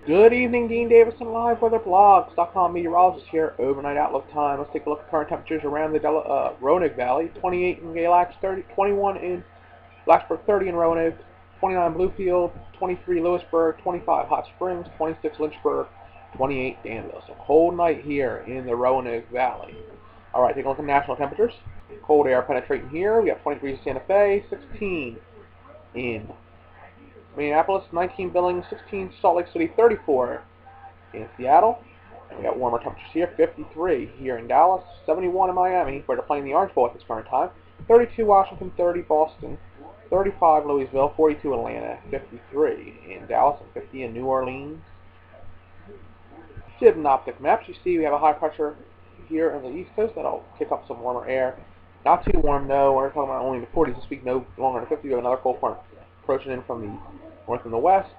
Good evening, Dean Davison, live weather blogs.com meteorologist here. Overnight outlook time. Let's take a look at current temperatures around the Roanoke Valley. 28 in Gay Lacks, 21 in Blacksburg, 30 in Roanoke, 29 Bluefield, 23 Lewisburg, 25 Hot Springs, 26 Lynchburg, 28 Danville. So cold night here in the Roanoke Valley. All right, take a look at national temperatures. Cold air penetrating here. We got 20 degrees in Santa Fe, 16 in Minneapolis, 19 Billings, 16 Salt Lake City, 34 in Seattle. And we got warmer temperatures here, 53 here in Dallas, 71 in Miami, where they're playing the Orange Bowl at this current time, 32 Washington, 30 Boston, 35 Louisville, 42 Atlanta, 53 in Dallas, and 50 in New Orleans. Synoptic maps, you see we have a high pressure here on the East Coast that'll kick up some warmer air. Not too warm, though. We're talking about only in the 40s this week, no longer than 50. We have another cold front approaching in from the north and the west,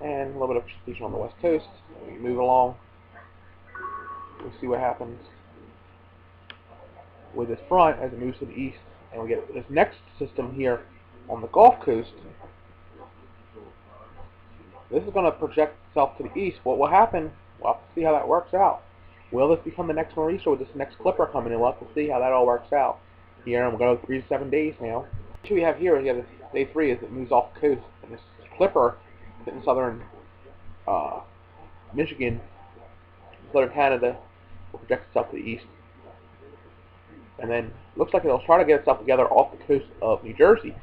and a little bit of precipitation on the west coast. We move along. We'll see what happens with this front as it moves to the east, and we get this next system here on the Gulf Coast. This is going to project itself to the east. What will happen? We'll have to see how that works out. Will this become the next Maurice, or with this next Clipper coming in? We'll have to see how that all works out. Here, and we're going to go 3 to 7 days now. What we have here is day 3 as it moves off the coast, and this Clipper in southern Michigan, southern Canada, will project itself to the east. And then looks like it'll try to get itself together off the coast of New Jersey.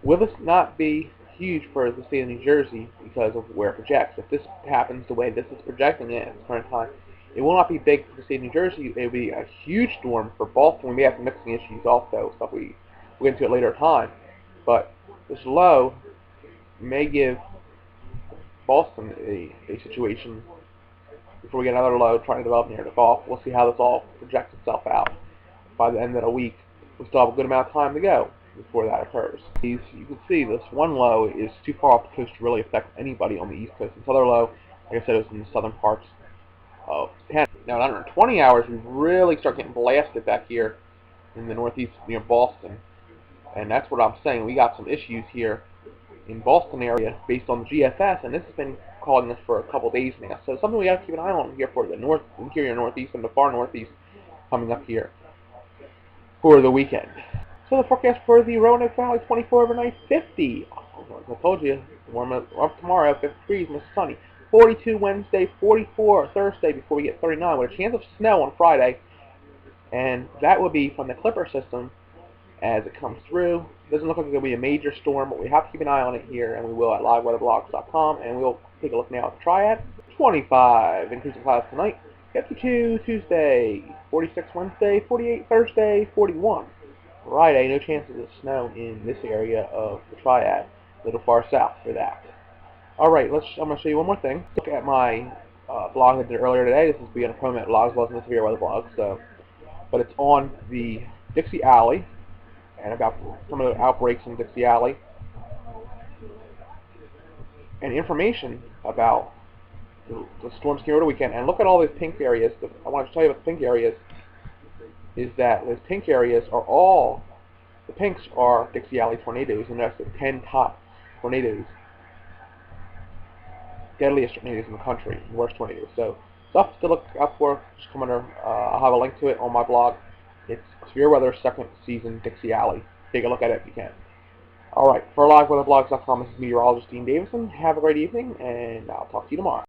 Will this not be huge for the state of New Jersey because of where it projects? If this happens the way this is projecting it at the current time, it will not be big for the state of New Jersey. It will be a huge storm for Boston. We may have some mixing issues also, stuff we'll get into at a later time. But this low may give Boston a situation before we get another low trying to develop near the Gulf. We'll see how this all projects itself out by the end of the week. We still have a good amount of time to go before that occurs. You can see this one low is too far off the coast to really affect anybody on the East Coast. This other low, like I said, is in the southern parts of Canada. Now, in under 20 hours, we really start getting blasted back here in the northeast near Boston. And that's what I'm saying. We got some issues here in Boston area based on the GFS, and this has been calling us for a couple days now. So something we have to keep an eye on here for the interior northeast and the far northeast coming up here for the weekend. So the forecast for the Roanoke Valley, 24 overnight, 50. As I told you, warm up tomorrow, 50 degrees, and sunny. 42 Wednesday, 44 Thursday before we get 39, with a chance of snow on Friday. And that will be from the Clipper system as it comes through. Doesn't look like it's going to be a major storm, but we have to keep an eye on it here, and we will at liveweatherblogs.com. And we'll take a look now at the Triad. 25 increasing clouds tonight. 52 Tuesday, 46 Wednesday, 48 Thursday, 41 Friday. No chances of snow in this area of the Triad. A little far south for that. All right, I'm going to show you one more thing. Look at my blog I did earlier today. This is being a promo at Blogs, wasn't a severe weather blog, but it's on the Dixie Alley and about some of the outbreaks in Dixie Alley and information about the storms here over the weekend. And look at all these pink areas. I want to tell you about the pink areas. Is that those pink areas are all, the pinks are Dixie Alley tornadoes, and that's the 10 top tornadoes, deadliest tornadoes in the country, the worst tornadoes. So stuff to look up for. Just come under, I'll have a link to it on my blog. It's Severe Weather Second Season Dixie Alley. Take a look at it if you can. All right, for liveweatherblogs.com, this is meteorologist Dean Davison. Have a great evening, and I'll talk to you tomorrow.